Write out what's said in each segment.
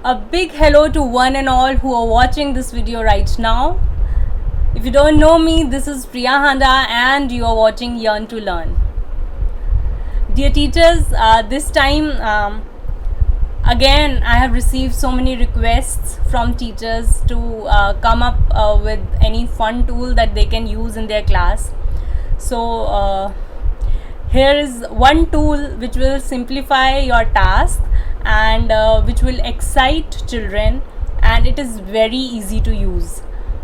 A big hello to one and all who are watching this video right now. If you don't know me, this is Priya Handa and you are watching Yearn to Learn. Dear teachers, this time again I have received so many requests from teachers to come up with any fun tool that they can use in their class. So here is one tool which will simplify your task and which will excite children, and it is very easy to use.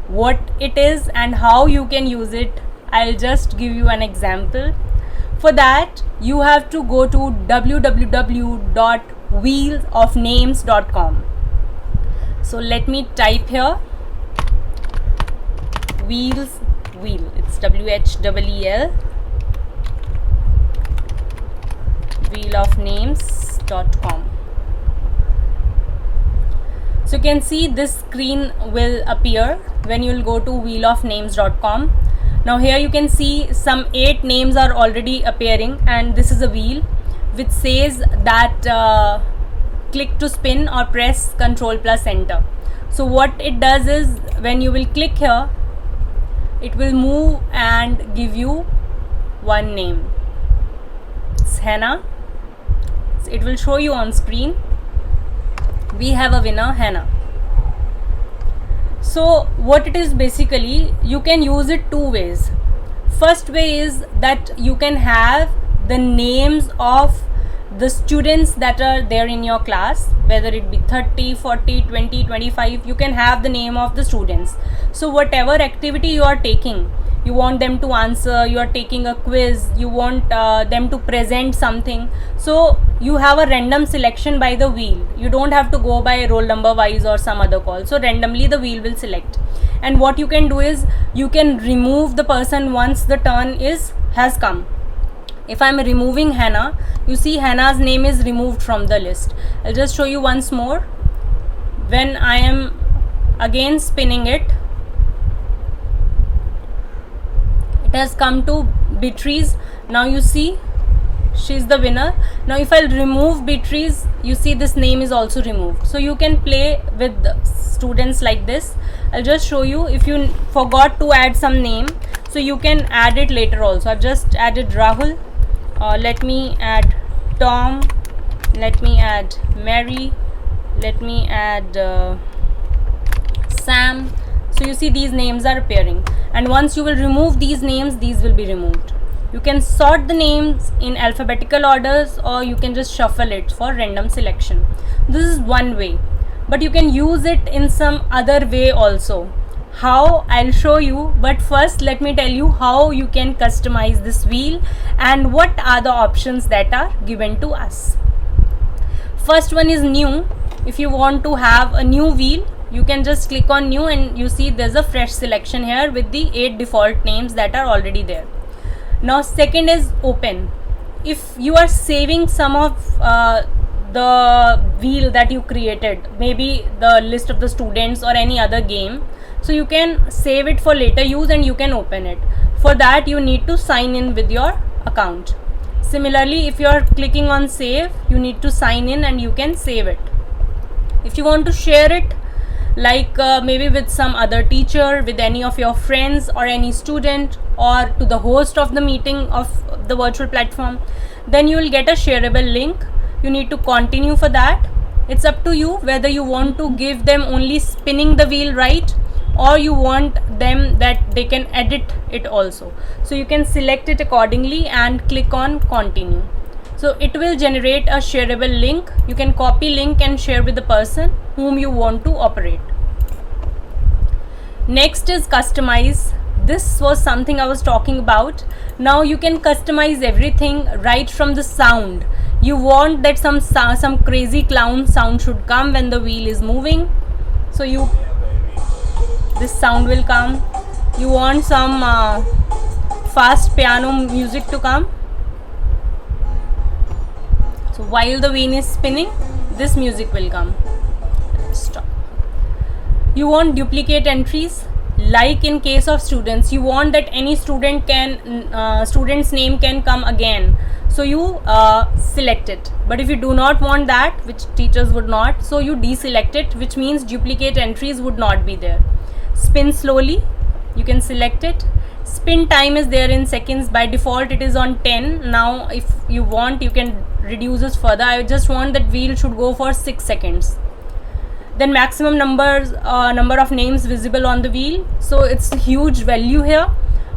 What it is and how you can use it, I'll just give you an example. For that, you have to go to www.wheelsofnames.com. So let me type here wheel, it's WHEEL, wheelofnames.com. So you can see this screen will appear when you will go to wheelofnames.com. Now here you can see some 8 names are already appearing, and this is a wheel which says that click to spin or press Ctrl plus enter. So what it does is, when you will click here, it will move and give you one name. It's Hannah. So it will show you on screen. We have a winner, Hannah. So what it is basically, you can use it two ways. First way is that you can have the names of the students that are there in your class, whether it be 30, 40, 20, 25, you can have the name of the students. So whatever activity you are taking, you want them to answer, you are taking a quiz, you want them to present something, so you have a random selection by the wheel. You don't have to go by roll number wise or some other call. So randomly the wheel will select, and what you can do is you can remove the person once the turn has come. If I am removing Hannah, you see Hannah's name is removed from the list. I'll just show you once more. When I am again spinning it, it has come to Beatrice. Now you see she's the winner. Now if I'll remove Beatrice, you see this name is also removed. So you can play with students like this. I'll just show you. If you forgot to add some name, so you can add it later also. I've just added Rahul. Let me add Tom. Let me add Mary. Let me add Sam. So you see these names are appearing, and once you will remove these names, these will be removed. You can sort the names in alphabetical orders, or you can just shuffle it for random selection. This is one way, but you can use it in some other way also. How? I'll show you, but first let me tell you how you can customize this wheel and what are the options that are given to us. First one is new. If you want to have a new wheel, you can just click on new, and you see there's a fresh selection here with the 8 default names that are already there. Now second is open. If you are saving some of the wheel that you created, maybe the list of the students or any other game, so you can save it for later use and you can open it. For that you need to sign in with your account. Similarly, if you are clicking on save, you need to sign in and you can save it. If you want to share it, like maybe with some other teacher, with any of your friends or any student, or to the host of the meeting of the virtual platform, then you will get a shareable link. You need to continue for that. It's up to you whether you want to give them only spinning the wheel right, or you want them that they can edit it also. So you can select it accordingly and click on continue. So it will generate a shareable link. You can copy link and share with the person whom you want to operate. Next is customize. This was something I was talking about. Now you can customize everything right from the sound. You want that some crazy clown sound should come when the wheel is moving, so this sound will come. You want some fast piano music to come, so while the wheel is spinning, this music will come. Stop. You want duplicate entries. Like in case of students, you want that any student's name can come again. so you select it. But if you do not want that, which teachers would not, so you deselect it, which means duplicate entries would not be there. Spin slowly, you can select it. Spin time is there in seconds. By default it is on 10. Now if you want, you can reduce this further. I just want that wheel should go for 6 seconds. Then maximum number of names visible on the wheel, so it's a huge value here.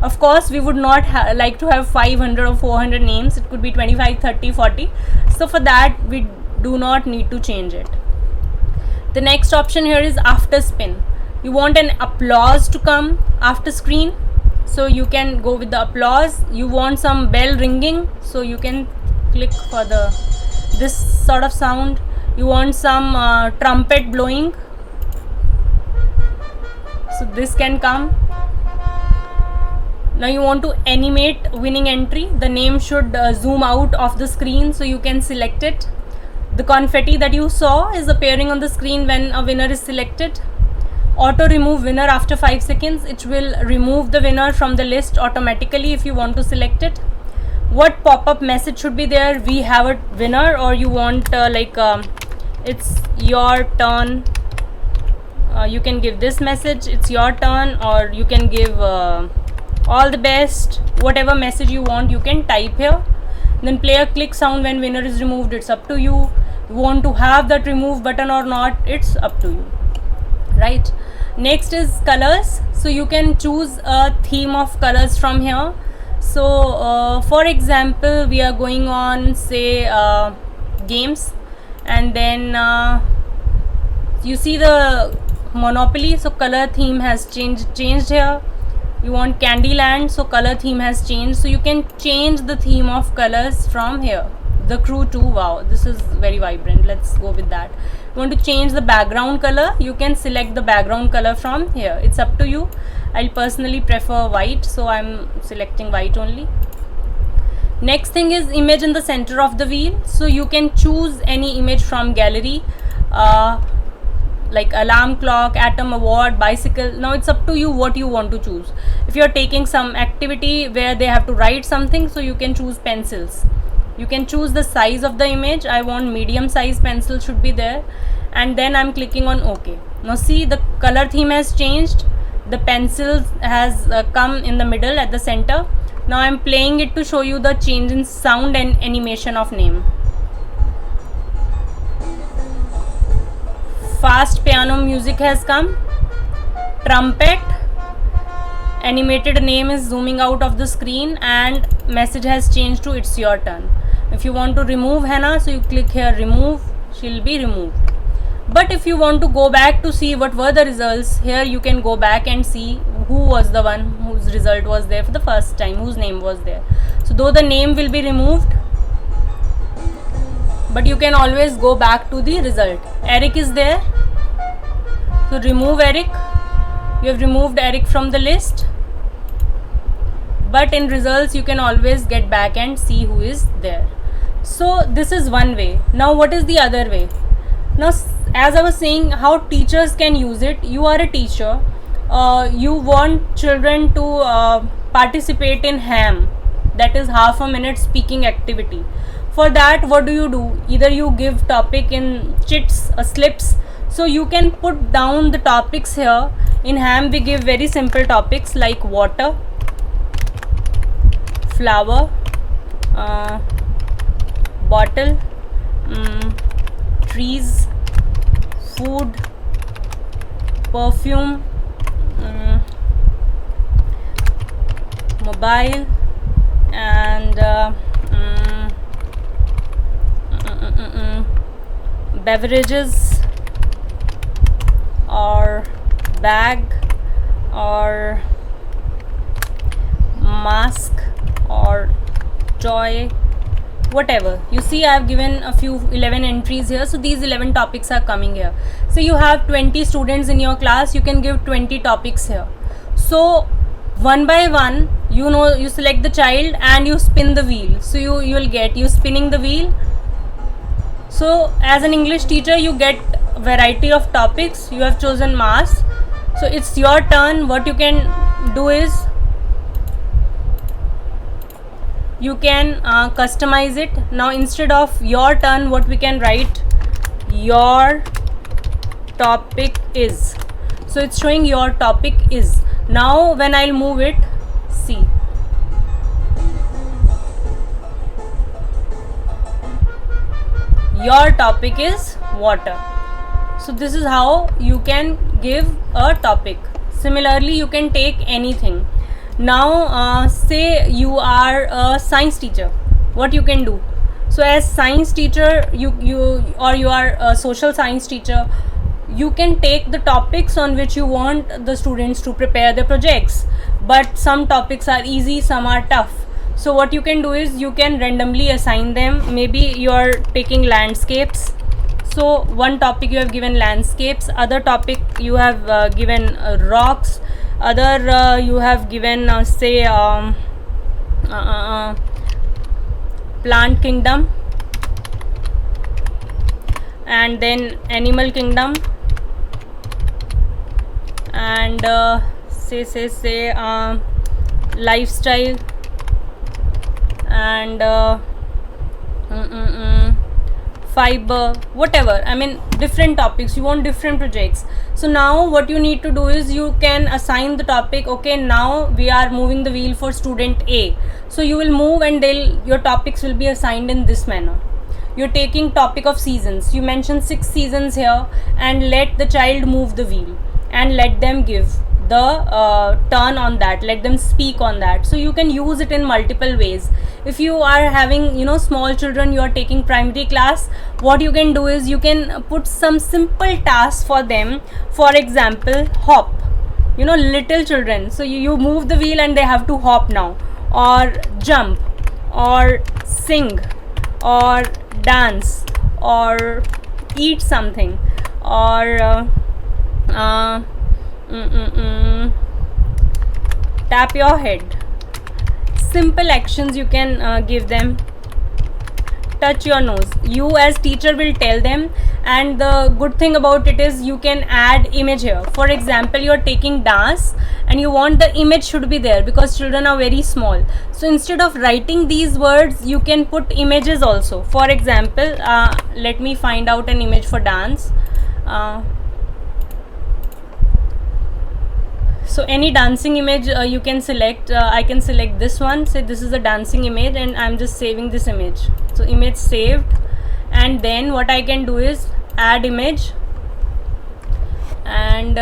Of course we would not like to have 500 or 400 names. It could be 25, 30, 40. So for that we do not need to change it. The next option here is after spin. You want an applause to come after screen, so you can go with the applause. You want some bell ringing, so you can click for this sort of sound. You want some trumpet blowing, so this can come. Now you want to animate winning entry. The name should zoom out of the screen, so you can select it. The confetti that you saw is appearing on the screen when a winner is selected. Auto remove winner after 5 seconds. It will remove the winner from the list automatically if you want to select it. What pop-up message should be there? We have a winner, or you want it's your turn. You can give this message, it's your turn, or you can give all the best. Whatever message you want, you can type here. Then play a click sound when winner is removed. It's up to you. You want to have that remove button or not, it's up to you, right? Next is colors. So you can choose a theme of colors from here. So for example, we are going on, say, games, and then you see the Monopoly, so color theme has changed here. You want Candyland, so color theme has changed. So you can change the theme of colors from here. The Crew 2, wow, this is very vibrant. Let's go with that. You want to change the background color, you can select the background color from here. It's up to you. I personally prefer white, so I'm selecting white only. Next thing is image in the center of the wheel. So you can choose any image from gallery, like alarm clock, atom award, bicycle. Now it's up to you what you want to choose. If you're taking some activity where they have to write something, so you can choose pencils. You can choose the size of the image. I want medium size pencil should be there, and then I'm clicking on OK. Now see, the color theme has changed. The pencil has come in the middle at the center. Now I'm playing it to show you the change in sound and animation of name. Fast piano music has come. Trumpet. Animated name is zooming out of the screen, and message has changed to it's your turn. If you want to remove Hannah, so you click here remove, she'll be removed. But if you want to go back to see what were the results, here you can go back and see who was the one whose result was there for the first time, whose name was there. So though the name will be removed, but you can always go back to the result. Eric is there, so remove Eric. You have removed Eric from the list, but in results you can always get back and see who is there. So this is one way. Now what is the other way? Now as I was saying, how teachers can use it. You are a teacher, you want children to participate in HAM, that is half a minute speaking activity. For that, what do? Either you give topic in chits or slips, so you can put down the topics here. In HAM we give very simple topics like water, flower, bottle, trees, food, perfume, mobile, and beverages, or bag, or mask, or toy, whatever. You see, I have given a few 11 entries here, so these 11 topics are coming here. So you have 20 students in your class, you can give 20 topics here. So one by one, you select the child and you spin the wheel. So you will get you spinning the wheel. So as an English teacher, you get variety of topics. You have chosen mass, so it's your turn. What you can do is you can customize it. Now instead of your turn, what we can write, your topic is. So it's showing your topic is. Now when I'll move it, see, your topic is water. So this is how you can give a topic. Similarly, you can take anything. Now say you are a science teacher, what you can do. So as science teacher, you are a social science teacher, you can take the topics on which you want the students to prepare their projects, but some topics are easy, some are tough. So what you can do is you can randomly assign them. Maybe you are taking landscapes, so one topic you have given landscapes, other topic you have given rocks, other you have given say plant kingdom, and then animal kingdom, and say lifestyle, and fiber, whatever. I mean, different topics, you want different projects. So now what you need to do is you can assign the topic. Okay, now we are moving the wheel for student A, so you will move and your topics will be assigned in this manner. You're taking topic of seasons, you mention 6 seasons here, and let the child move the wheel and let them give the turn on that, let them speak on that. So you can use it in multiple ways. If you are having small children, you are taking primary class, what you can do is you can put some simple tasks for them. For example, hop, little children, so you move the wheel and they have to hop now, or jump, or sing, or dance, or eat something, or tap your head. Simple actions you can give them. Touch your nose, you as teacher will tell them, and the good thing about it is you can add image here. For example, you are taking dance and you want the image should be there because children are very small. So instead of writing these words, you can put images also. For example, let me find out an image for dance. So any dancing image you can select. I can select this one, say this is a dancing image, and I'm just saving this image. So image saved, and then what I can do is add image, and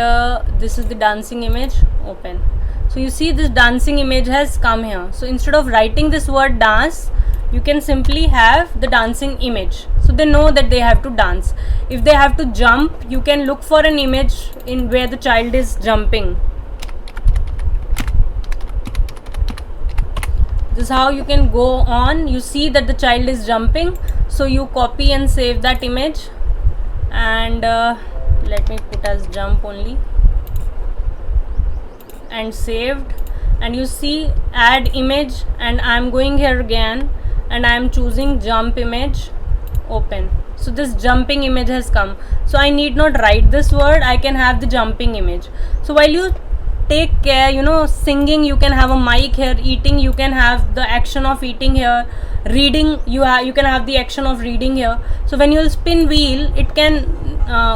this is the dancing image, open. So you see this dancing image has come here. So instead of writing this word dance, you can simply have the dancing image, so they know that they have to dance. If they have to jump, you can look for an image in where the child is jumping. This is how you can go on. You see that the child is jumping, so you copy and save that image, and let me put as jump only, and saved. And you see add image, and I'm going here again and I'm choosing jump image, open. So this jumping image has come, so I need not write this word, I can have the jumping image. So while you take care, singing, you can have a mic here, eating, you can have the action of eating here, reading, you can have the action of reading here. So when you spin wheel, it can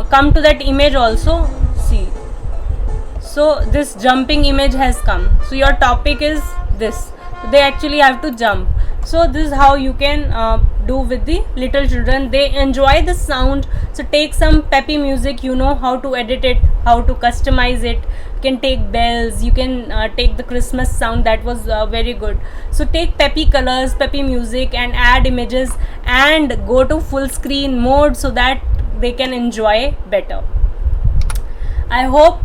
come to that image also. See, so this jumping image has come, so your topic is this, they actually have to jump. So this is how you can do with the little children. They enjoy the sound. So take some peppy music, you know how to edit it, how to customize it. You can take bells, you can take the Christmas sound, that was very good. So take peppy colors, peppy music, and add images, and go to full screen mode so that they can enjoy better. I hope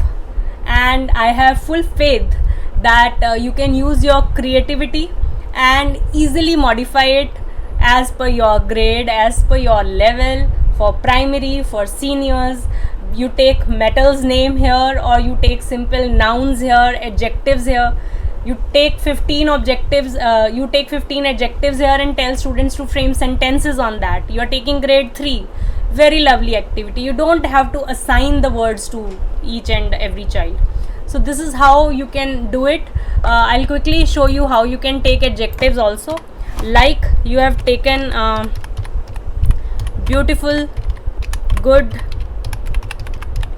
and I have full faith that you can use your creativity and easily modify it as per your grade, as per your level. For primary, for seniors, you take metals name here, or you take simple nouns here, adjectives here. You take 15 objectives, you take 15 adjectives here and tell students to frame sentences on that. You are taking grade 3. Very lovely activity. You don't have to assign the words to each and every child. So this is how you can do it. I'll quickly show you how you can take adjectives also. like you have taken beautiful, good,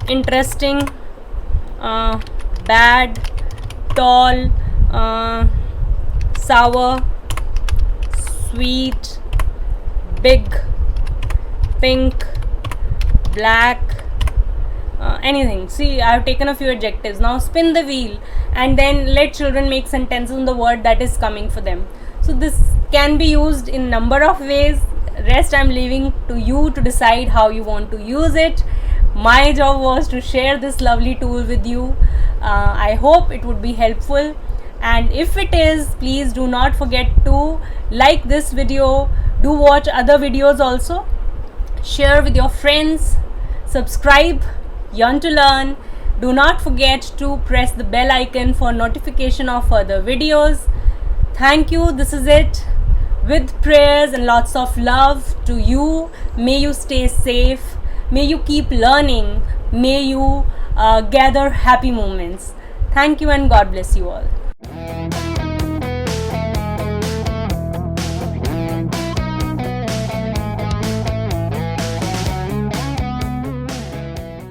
interesting, bad, tall, sour, sweet, big, pink, black, anything. See, I have taken a few adjectives. Now spin the wheel and then let children make sentences on the word that is coming for them. So this can be used in number of ways. Rest I'm leaving to you to decide how you want to use it. My job was to share this lovely tool with you. I hope it would be helpful, and if it is, please do not forget to like this video, do watch other videos also, share with your friends, subscribe, yearn to learn. Do not forget to press the bell icon for notification of further videos. Thank you. This is it. With prayers and lots of love to you. May you stay safe. May you keep learning. May you gather happy moments. Thank you and God bless you all.